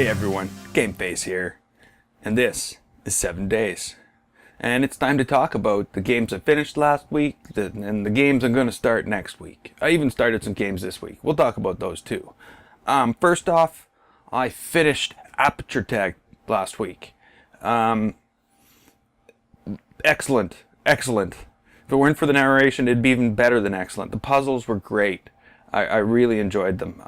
Hey everyone, Gameface here, and this is 7 Days. And it's time to talk about the games I finished last week, and the games I'm going to start next week. I even started some games this week. We'll talk about those too. First off, I finished Aperture Tech last week. Excellent. If it weren't for the narration, it'd be even better than excellent. The puzzles were great. I really enjoyed them.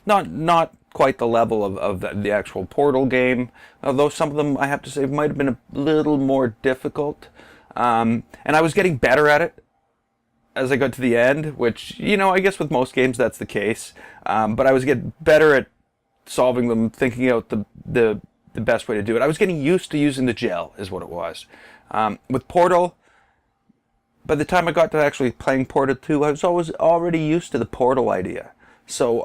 Not quite the level of the actual Portal game, although some of them, I have to say, might have been a little more difficult. And I was getting better at it as I got to the end, which, I guess with most games that's the case. But I was getting better at solving them, thinking out the best way to do it. I was getting used to using the gel, is what it was. With Portal, by the time I got to actually playing Portal 2, I was already used to the Portal idea. So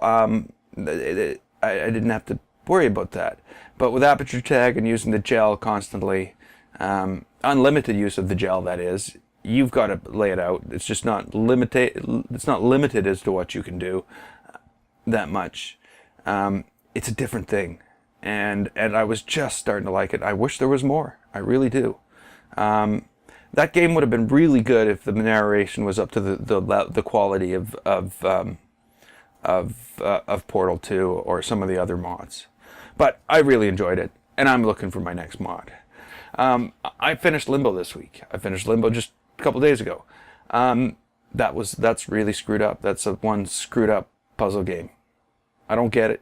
I didn't have to worry about that. But with Aperture Tech and using the gel constantly, unlimited use of the gel, that is, you've got to lay it out. It's just not limited. It's not limited as to what you can do that much. It's a different thing, and I was just starting to like it. I wish there was more. I really do. That game would have been really good if the narration was up to the quality of Portal 2 or some of the other mods. But I really enjoyed it, and I'm looking for my next mod. I finished Limbo this week. I finished Limbo just a couple days ago. That's really screwed up. That's one screwed up puzzle game. I don't get it.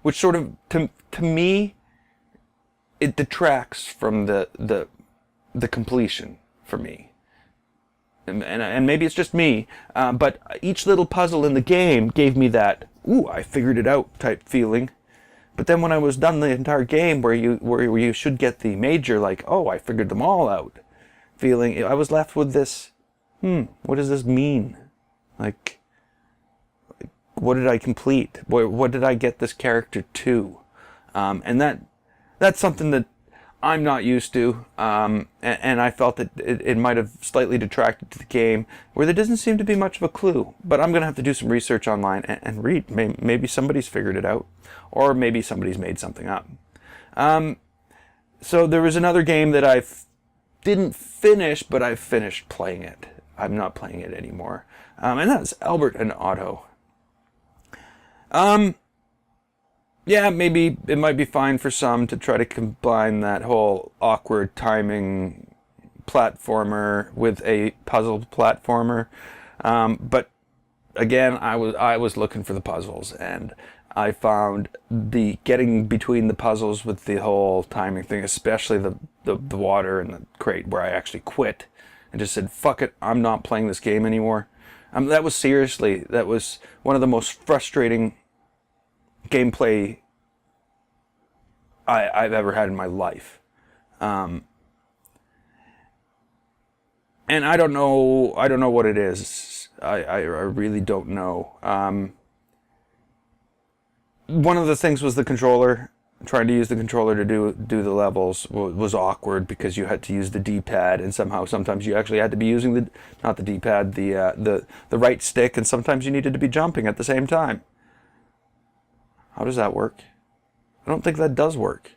Which sort of to me, it detracts from the completion for me. And maybe it's just me, but each little puzzle in the game gave me that, ooh, I figured it out type feeling. But then when I was done the entire game, where you should get the major, like, oh, I figured them all out feeling, I was left with this, what does this mean? Like, what did I complete? What did I get this character to? And that's something that I'm not used to, and I felt that it might have slightly detracted to the game, where there doesn't seem to be much of a clue. But I'm going to have to do some research online and read. Maybe somebody's figured it out, or maybe somebody's made something up. So there was another game that I didn't finish, but I finished playing it. I'm not playing it anymore, and that's Albert and Otto. Yeah, maybe it might be fine for some to try to combine that whole awkward timing platformer with a puzzle platformer. But again, I was looking for the puzzles, and I found the getting between the puzzles with the whole timing thing, especially the water and the crate, where I actually quit and just said, fuck it, I'm not playing this game anymore. That was one of the most frustrating gameplay I've ever had in my life. And I don't know what it is. I really don't know. One of the things was the controller. Trying to use the controller to do the levels was awkward, because you had to use the D-pad, and sometimes you actually had to be using not the D-pad, the right stick, and sometimes you needed to be jumping at the same time. How does that work? I don't think that does work.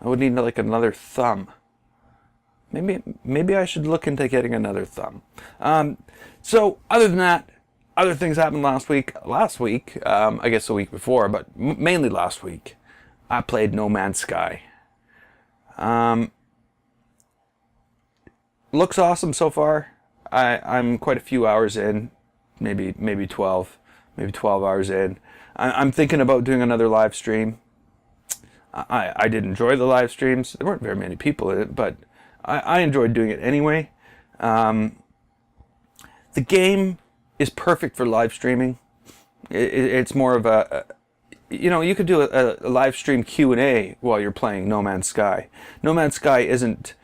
I would need like another thumb. Maybe I should look into getting another thumb. So other than that, other things happened last week. I guess the week before, but mainly last week, I played No Man's Sky. Looks awesome so far. I'm quite a few hours in, maybe 12 hours in. I'm thinking about doing another live stream. I did enjoy the live streams. There weren't very many people in it, but I enjoyed doing it anyway. The game is perfect for live streaming. It's more of a, you could do a live stream Q&A while you're playing No Man's Sky. No Man's Sky isn't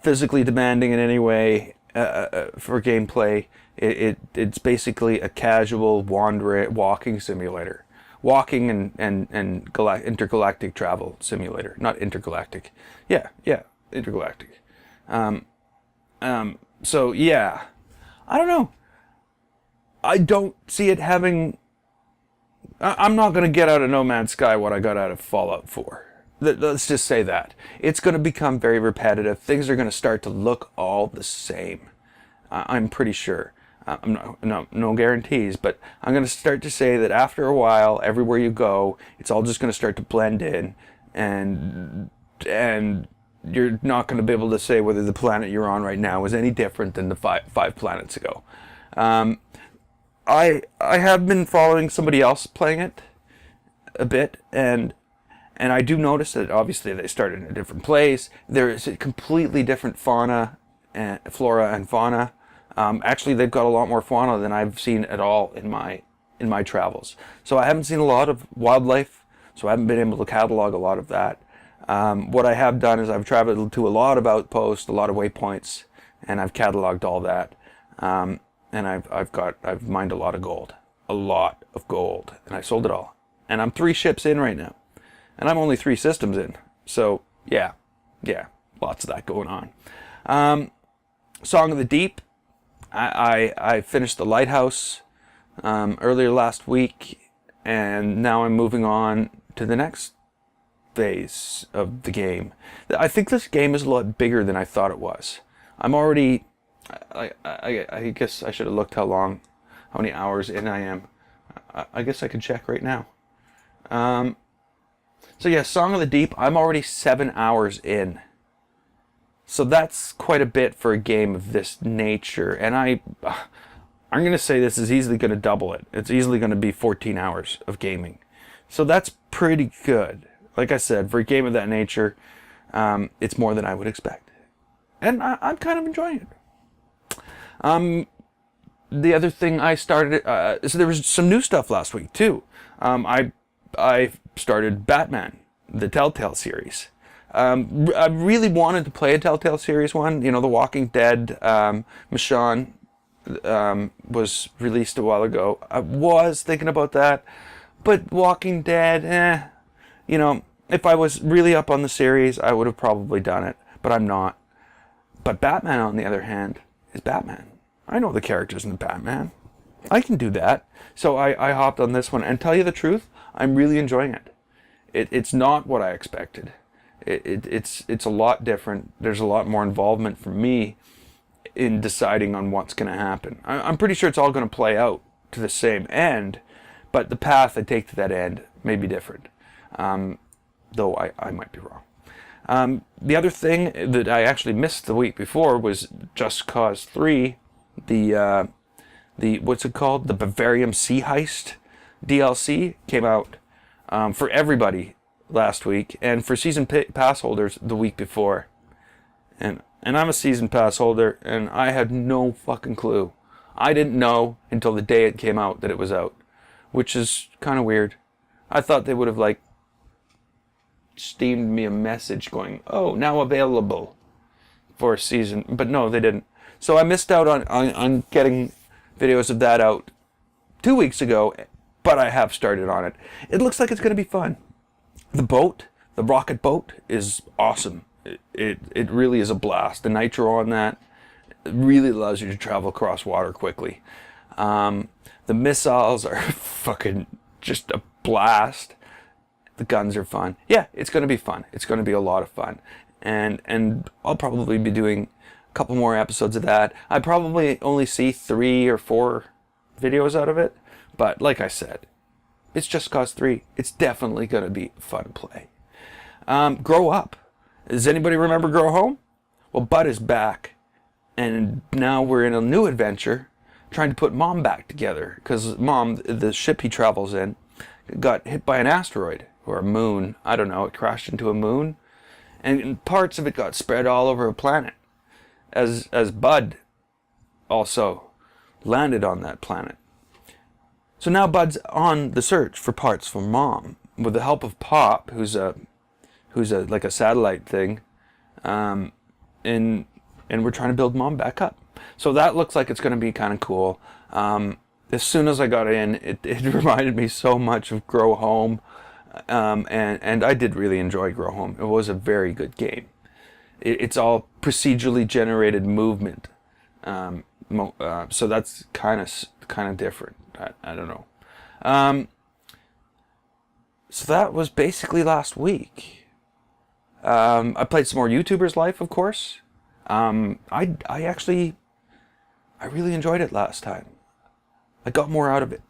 physically demanding in any way for gameplay. It's basically a casual walking simulator. Walking and intergalactic travel simulator. Not intergalactic. Yeah, intergalactic. So yeah, I don't know. I don't see it having I'm not going to get out of No Man's Sky what I got out of Fallout 4. Let's just say that. It's going to become very repetitive. Things are going to start to look all the same. I'm pretty sure. No guarantees, but I'm going to start to say that after a while, everywhere you go, it's all just going to start to blend in, and you're not going to be able to say whether the planet you're on right now is any different than the five planets ago. I have been following somebody else playing it a bit, and I do notice that obviously they started in a different place. There is a completely different flora and fauna. Actually, they've got a lot more fauna than I've seen at all in my travels. So I haven't seen a lot of wildlife, so I haven't been able to catalog a lot of that. What I have done is I've traveled to a lot of outposts, a lot of waypoints, and I've cataloged all that. And I've mined a lot of gold, and I sold it all. And I'm 3 ships in right now, and I'm only 3 systems in. So yeah, lots of that going on. Song of the Deep. I finished the Lighthouse earlier last week, and now I'm moving on to the next phase of the game. I think this game is a lot bigger than I thought it was. I'm already, I guess I should have looked how many hours in I am. I guess I could check right now. So yeah, Song of the Deep, I'm already 7 hours in. So that's quite a bit for a game of this nature, and I'm going to say this is easily going to double it. It's easily going to be 14 hours of gaming. So that's pretty good. Like I said, for a game of that nature, it's more than I would expect. And I'm kind of enjoying it. The other thing I started, so there was some new stuff last week too. I started Batman, the Telltale series. I really wanted to play a Telltale series one. You know, The Walking Dead, Michonne was released a while ago. I was thinking about that, but Walking Dead, you know, if I was really up on the series, I would have probably done it, but I'm not. But Batman, on the other hand, is Batman. I know the characters in Batman. I can do that. So I hopped on this one, and tell you the truth, I'm really enjoying it. It's not what I expected. It's a lot different. There's a lot more involvement for me in deciding on what's going to happen. I'm pretty sure it's all going to play out to the same end, but the path I take to that end may be different, though I might be wrong. The other thing that I actually missed the week before was Just Cause 3, the what's it called? The Bavarian Sea Heist DLC came out for everybody last week, and for season pass holders the week before. And I'm a season pass holder, and I had no fucking clue. I didn't know until the day it came out that it was out, which is kind of weird. I thought they would have like steamed me a message going, "Oh, now available for a season," but no, they didn't. So I missed out on getting videos of that out 2 weeks ago, but I have started on it. It looks like it's going to be fun. The boat, the rocket boat, is awesome. It really is a blast. The nitro on that really allows you to travel across water quickly. The missiles are fucking just a blast. The guns are fun. Yeah, it's going to be fun. It's going to be a lot of fun. And I'll probably be doing a couple more episodes of that. I probably only see 3 or 4 videos out of it. But like I said, it's Just Cause 3. It's definitely going to be fun play. Grow Up. Does anybody remember Grow Home? Well, Bud is back. And now we're in a new adventure trying to put Mom back together. Because Mom, the ship he travels in, got hit by an asteroid. Or a moon. I don't know. It crashed into a moon. And parts of it got spread all over a planet. As Bud also landed on that planet. So now Bud's on the search for parts for Mom with the help of Pop, who's like a satellite thing, and we're trying to build Mom back up. So that looks like it's going to be kind of cool. As soon as I got in, it reminded me so much of Grow Home, and I did really enjoy Grow Home. It was a very good game. It's all procedurally generated movement, so that's kind of different. I don't know. So that was basically last week. I played some more YouTubers Life, of course. I really enjoyed it last time. I got more out of it.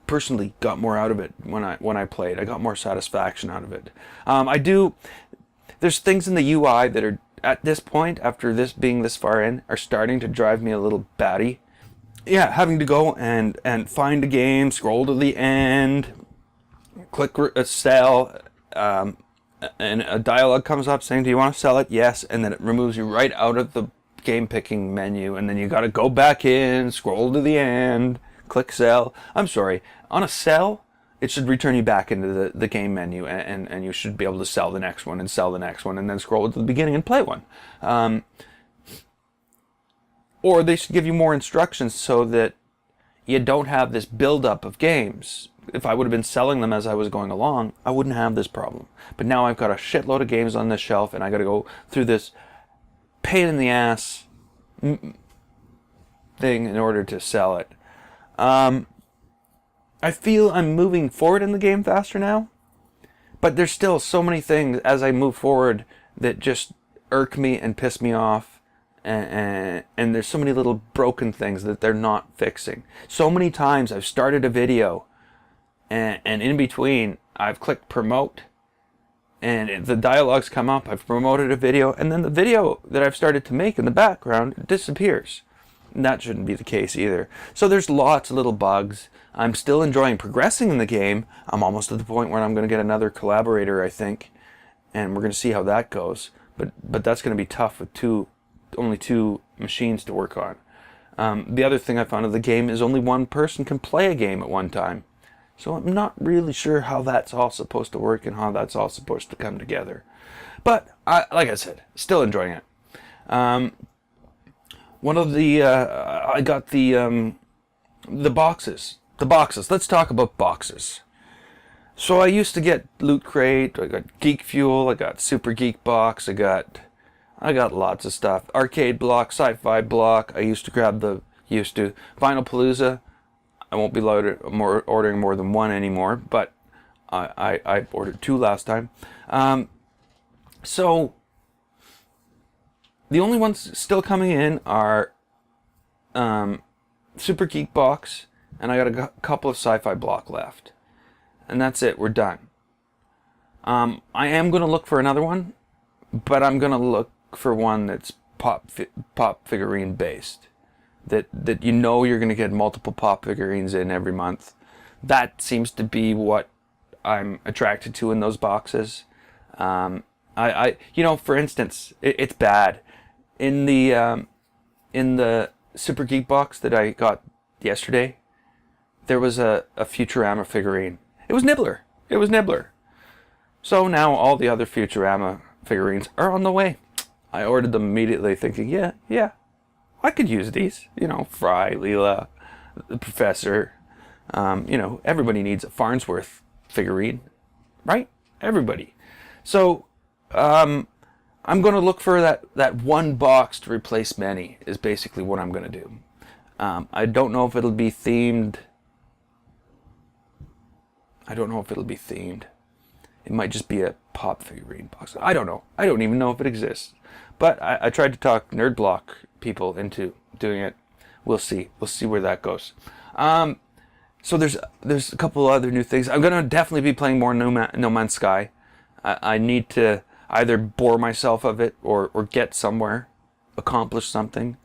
Personally, got more out of it when I played. I got more satisfaction out of it. There's things in the UI that are, at this point, after this being this far in, are starting to drive me a little batty. Yeah, having to go and find a game, scroll to the end, click sell, and a dialogue comes up saying, do you want to sell it? Yes. And then it removes you right out of the game picking menu, and then you got to go back in, scroll to the end, click sell. I'm sorry, on a sell, it should return you back into the game menu, and you should be able to sell the next one and sell the next one and then scroll to the beginning and play one. Or they should give you more instructions so that you don't have this buildup of games. If I would have been selling them as I was going along, I wouldn't have this problem. But now I've got a shitload of games on this shelf, and I got to go through this pain in the ass thing in order to sell it. I feel I'm moving forward in the game faster now, but there's still so many things as I move forward that just irk me and piss me off. And there's so many little broken things that they're not fixing. So many times I've started a video, and in between I've clicked promote, and the dialogues come up, I've promoted a video, and then the video that I've started to make in the background disappears. And that shouldn't be the case either. So there's lots of little bugs. I'm still enjoying progressing in the game. I'm almost at the point where I'm going to get another collaborator, I think, and we're going to see how that goes. But that's going to be tough with only two machines to work on. The other thing I found of the game is only one person can play a game at one time. So I'm not really sure how that's all supposed to work and how that's all supposed to come together. But, like I said, still enjoying it. One of the, I got the boxes. The boxes. Let's talk about boxes. So I used to get Loot Crate, I got Geek Fuel, I got Super Geek Box, I got lots of stuff. Arcade Block, Sci-Fi Block. I used to grab Vinyl Palooza. I won't be ordering more than one anymore, but I ordered 2 last time. So the only ones still coming in are Super Geek Box, and I got a couple of Sci-Fi Block left. And that's it, we're done. I am going to look for another one, but I'm going to look for one that's pop figurine based, that you're going to get multiple pop figurines in every month. That seems to be what I'm attracted to in those boxes. For instance, it's bad in the Super Geek Box that I got yesterday. There was a Futurama figurine. It was Nibbler. So now all the other Futurama figurines are on the way. I ordered them immediately thinking, yeah, I could use these. Fry, Leela, the Professor. Everybody needs a Farnsworth figurine, right? Everybody. So, I'm going to look for that one box to replace many is basically what I'm going to do. I don't know if it'll be themed. It might just be a pop figurine box. I don't know. I don't even know if it exists. But I tried to talk Nerd Block people into doing it. We'll see. We'll see where that goes. So there's a couple other new things. I'm going to definitely be playing more No Man's Sky. I need to either bore myself of it or get somewhere, accomplish something.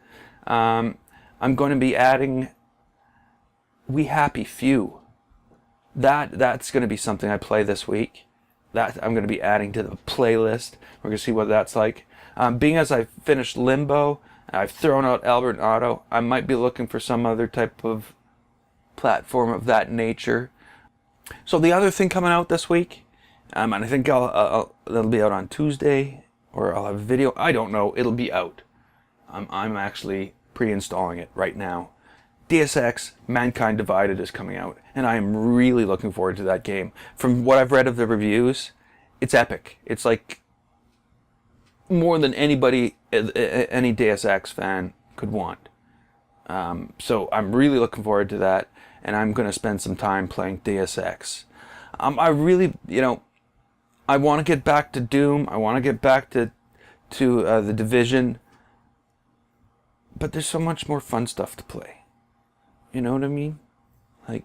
I'm going to be adding We Happy Few. That's going to be something I play this week. That I'm going to be adding to the playlist. We're going to see what that's like. Being as I've finished Limbo, I've thrown out Albert and Otto, I might be looking for some other type of platform of that nature. So the other thing coming out this week, and I think it'll be out on Tuesday, or I'll have a video. I don't know. It'll be out. I'm actually pre-installing it right now. Deus Ex: Mankind Divided is coming out, and I am really looking forward to that game. From what I've read of the reviews, it's epic. It's like more than any Deus Ex fan could want. So I'm really looking forward to that, and I'm going to spend some time playing Deus Ex. I really, I want to get back to Doom. I want to get back to the Division. But there's so much more fun stuff to play. You know what I mean? Like,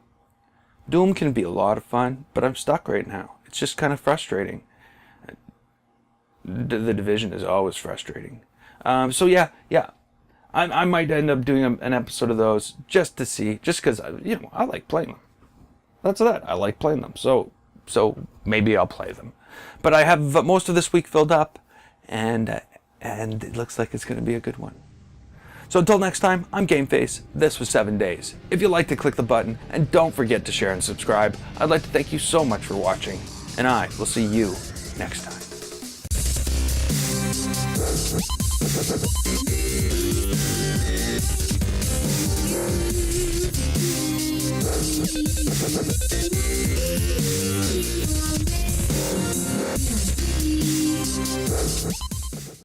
Doom can be a lot of fun, but I'm stuck right now. It's just kind of frustrating. The Division is always frustrating. So yeah. I might end up doing an episode of those just to see, just because, I like playing them. That's that. I like playing them. So maybe I'll play them. But I have most of this week filled up, and it looks like it's going to be a good one. So until next time, I'm Gameface. This was 7 Days. If you like to click the button, and don't forget to share and subscribe. I'd like to thank you so much for watching, and I will see you next time.